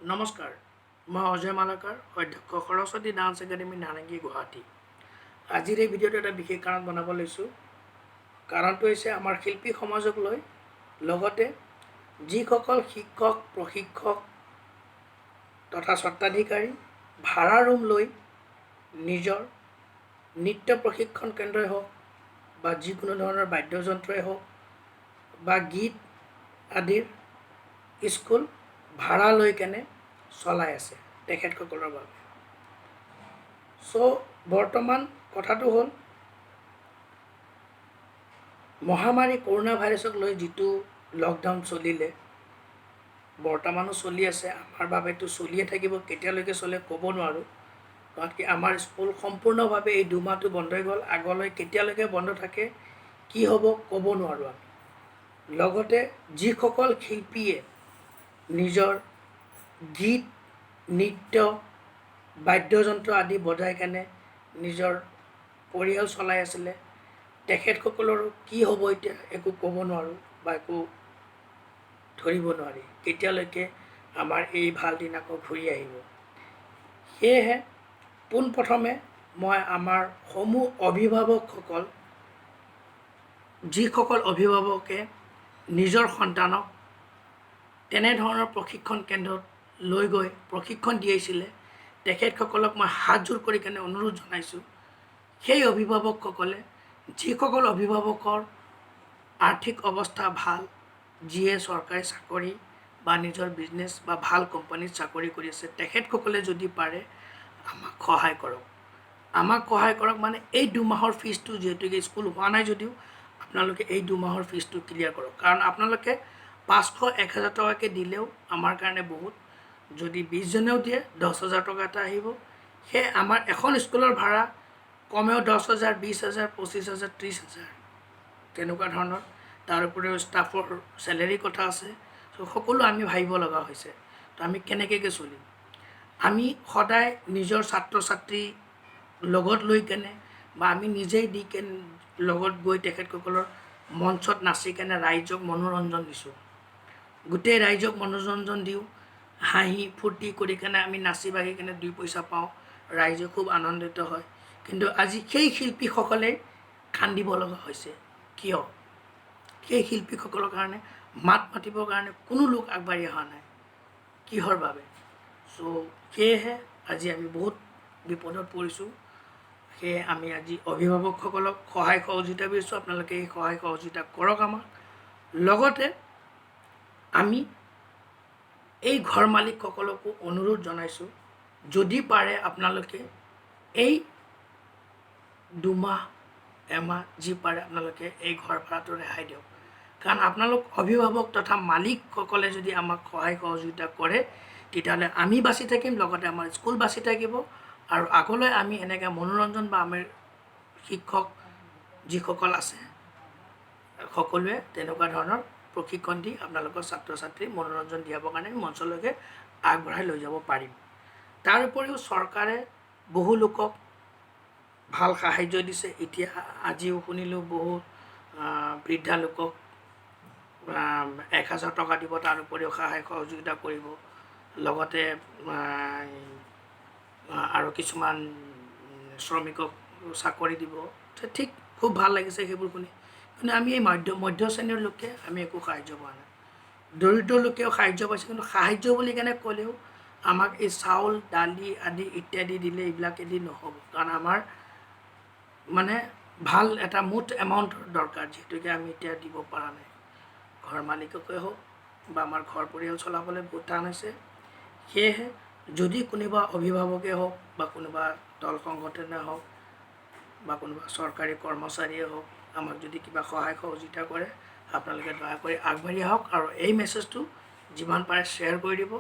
নমস্কাৰ, মই অজয় মালাকাৰ, অধ্যক্ষ সৰস্বতী ডান্স একাডেমী নাৰেংগী গুৱাহাটী। আজিৰ এই ভিডিঅ'টো এটা বিশেষ কাৰণ বনাব লৈছোঁ। কাৰণটো হৈছে আমাৰ শিল্পী সমাজক লৈ, লগতে যিসকল শিক্ষক প্ৰশিক্ষক তথা স্বত্বাধিকাৰী ভাড়া ৰুম লৈ নিজৰ নৃত্য প্ৰশিক্ষণ কেন্দ্ৰই হওক বা যিকোনো ধৰণৰ বাদ্যযন্ত্ৰই হওক বা গীত আদিৰ স্কুল ভাড়া লৈ কেনে চলাই আছে তেখেতসকলৰ বাবে। বৰ্তমান কথাটো হ'ল মহামাৰী কৰোণা ভাইৰাছক লৈ যিটো লকডাউন চলিলে, বৰ্তমানো চলি আছে, আমাৰ বাবেতো চলিয়ে থাকিব, কেতিয়ালৈকে চলে ক'ব নোৱাৰোঁ। কাৰণ কি আমাৰ স্কুল সম্পূৰ্ণভাৱে এই 2 মাহটো বন্ধ হৈ গ'ল। আগলৈ কেতিয়ালৈকে বন্ধ থাকে, কি হ'ব ক'ব নোৱাৰোঁ আমি। লগতে যিসকল শিল্পীয়ে নিজৰ গীত নৃত্য বাদ্যযন্ত্ৰ আদি বজাই কেনে নিজৰ পৰিয়াল চলাই আছিলে, তেখেতসকলৰো কি হ'ব এতিয়া একো ক'ব নোৱাৰোঁ বা একো ধৰিব নোৱাৰি, কেতিয়ালৈকে আমাৰ এই ভাল দিন আকৌ ঘূৰি আহিব। সেয়েহে পোনপ্ৰথমে মই আমাৰ সমূহ অভিভাৱকসকল, যিসকল অভিভাৱকে নিজৰ সন্তানক তেনেধৰণৰ প্ৰশিক্ষণ কেন্দ্ৰত লৈ গৈ প্ৰশিক্ষণ দিয়াইছিলে, তেখেতসকলক মই হাত জোৰ কৰি কেনে অনুৰোধ জনাইছোঁ, সেই অভিভাৱকসকলে যিসকল অভিভাৱকৰ আৰ্থিক অৱস্থা ভাল, যিয়ে চৰকাৰী চাকৰি বা নিজৰ বিজনেছ বা ভাল কোম্পানীত চাকৰি কৰি আছে, তেখেতসকলে যদি পাৰে আমাক সহায় কৰক। আমাক সহায় কৰক মানে এই 2 মাহৰ ফিজটো, যিহেতুকে স্কুল হোৱা নাই যদিও আপোনালোকে এই 2 মাহৰ ফিজটো ক্লিয়াৰ কৰক। কাৰণ আপোনালোকে 500-1000 টকাকৈ দিলেও আমাৰ কাৰণে বহুত। যদি 20 জনেও দিয়ে 10,000 টকা এটা আহিব। সেই আমাৰ এখন স্কুলৰ ভাড়া কমেও 10,000, 20,000, 25,000, 30,000 তেনেকুৱা ধৰণৰ। তাৰ উপৰিও ষ্টাফৰ চেলেৰিৰ কথা আছে। সকলো আমি ভাবিব লগা হৈছে। তো আমি কেনেকৈ চলিম? আমি সদায় নিজৰ ছাত্ৰ ছাত্ৰী লগত লৈ কেনে বা আমি নিজেই দি কেনে লগত গৈ তেখেতসকলৰ মঞ্চত নাচি কেনে ৰাইজক মনোৰঞ্জন দিছোঁ। গোটেই ৰাইজক মনোৰঞ্জন দিওঁ, হাঁহি ফূৰ্তি কৰি কেনে আমি নাচি বাগি কেনে 2 পইচা পাওঁ, ৰাইজে খুব আনন্দিত হয়। কিন্তু আজি সেই শিল্পীসকলে কান্দিব লগা হৈছে। কিয়? সেই শিল্পীসকলৰ কাৰণে মাত মাতিবৰ কাৰণে কোনো লোক আগবাঢ়ি অহা নাই। কিহৰ বাবে? সেয়েহে আজি আমি বহুত বিপদত পৰিছোঁ। সেয়ে আমি আজি অভিভাৱকসকলক সহায় সহযোগিতা বিচাৰিছোঁ। আপোনালোকে এই সহায় সহযোগিতা কৰক আমাক। লগতে আমি এই ঘৰ মালিকসকলকো অনুৰোধ জনাইছোঁ, যদি পাৰে আপোনালোকে এই 2 মাহ এমাহ যি পাৰে আপোনালোকে এই ঘৰ ভাড়াটো ৰেহাই দিয়ক। কাৰণ আপোনালোক অভিভাৱক তথা মালিকসকলে যদি আমাক সহায় সহযোগিতা কৰে, তেতিয়াহ'লে আমি বাচি থাকিম, লগতে আমাৰ স্কুল বাচি থাকিব। আৰু আগলৈ আমি এনেকৈ মনোৰঞ্জন বা আমাৰ শিক্ষক যিসকল আছে সকলোৱে তেনেকুৱা ধৰণৰ প্ৰশিক্ষণ দি আপোনালোকৰ ছাত্ৰ ছাত্ৰীক মনোৰঞ্জন দিয়াবৰ কাৰণে মঞ্চলৈকে আগবঢ়াই লৈ যাব পাৰিম। তাৰ উপৰিও চৰকাৰে বহু লোকক ভাল সাহাৰ্য দিছে। এতিয়া আজিও শুনিলোঁ বহুত বৃদ্ধা লোকক 1,000 টকা দিব, তাৰ উপৰিও সহায় সহযোগিতা কৰিব। লগতে আৰু কিছুমান শ্ৰমিকক চাকৰি দিব। ঠিক খুব ভাল লাগিছে সেইবোৰ শুনি। কিন্তু আমি এই মধ্য শ্ৰেণীৰ লোকে আমি একো সাহাৰ্য পোৱা নাই। দৰিদ্ৰ লোকেও সাহাৰ্য পাইছে, কিন্তু সাহাৰ্য বুলি কেনে ক'লেও আমাক এই চাউল দালি আদি ইত্যাদি দিলে এইবিলাকেদি নহ'ব। কাৰণ আমাৰ মানে ভাল এটা মুঠ এমাউণ্টৰ দৰকাৰ, যিহেতুকে আমি এতিয়া দিব পৰা নাই। ঘৰ মালিককে হওক বা আমাৰ ঘৰ পৰিয়াল চলাবলৈ বহুত টান হৈছে। সেয়েহে যদি কোনোবা অভিভাৱকে হওক বা কোনোবা দল সংগঠনে হওক বা কোনোবা চৰকাৰী কৰ্মচাৰীয়ে হওক, আমাক যদি কিবা সহায় সহযোগিতা কৰে, আপোনালোকে দয়া কৰি আগবাঢ়ি আহক আৰু এই মেছেজটো যিমান পাৰে শ্বেয়াৰ কৰি দিব।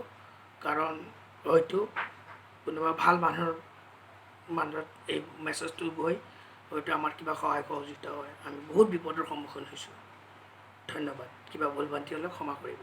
কাৰণ হয়তো কোনোবা ভাল মানুহৰ মাজত এই মেছেজটো গৈ হয়তো আমাৰ কিবা সহায় সহযোগিতা হয়। আমি বহুত বিপদৰ সন্মুখীন হৈছোঁ। ধন্যবাদ। কিবা ভুল ভ্ৰান্তি হ'লে ক্ষমা কৰিব।